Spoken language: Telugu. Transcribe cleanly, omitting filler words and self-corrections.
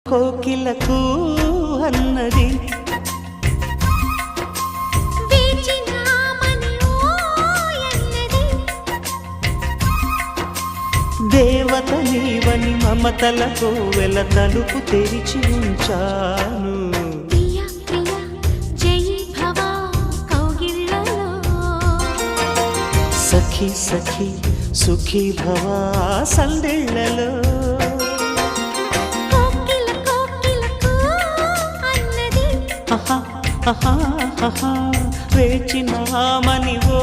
కోకిలకు అన్నది దేవత నీవని మమతల కోవెల తలుపు తెరిచి ఉంచాను. సఖి సఖి సుఖీ భవ సందేళ్లలో వేచినామని ఓ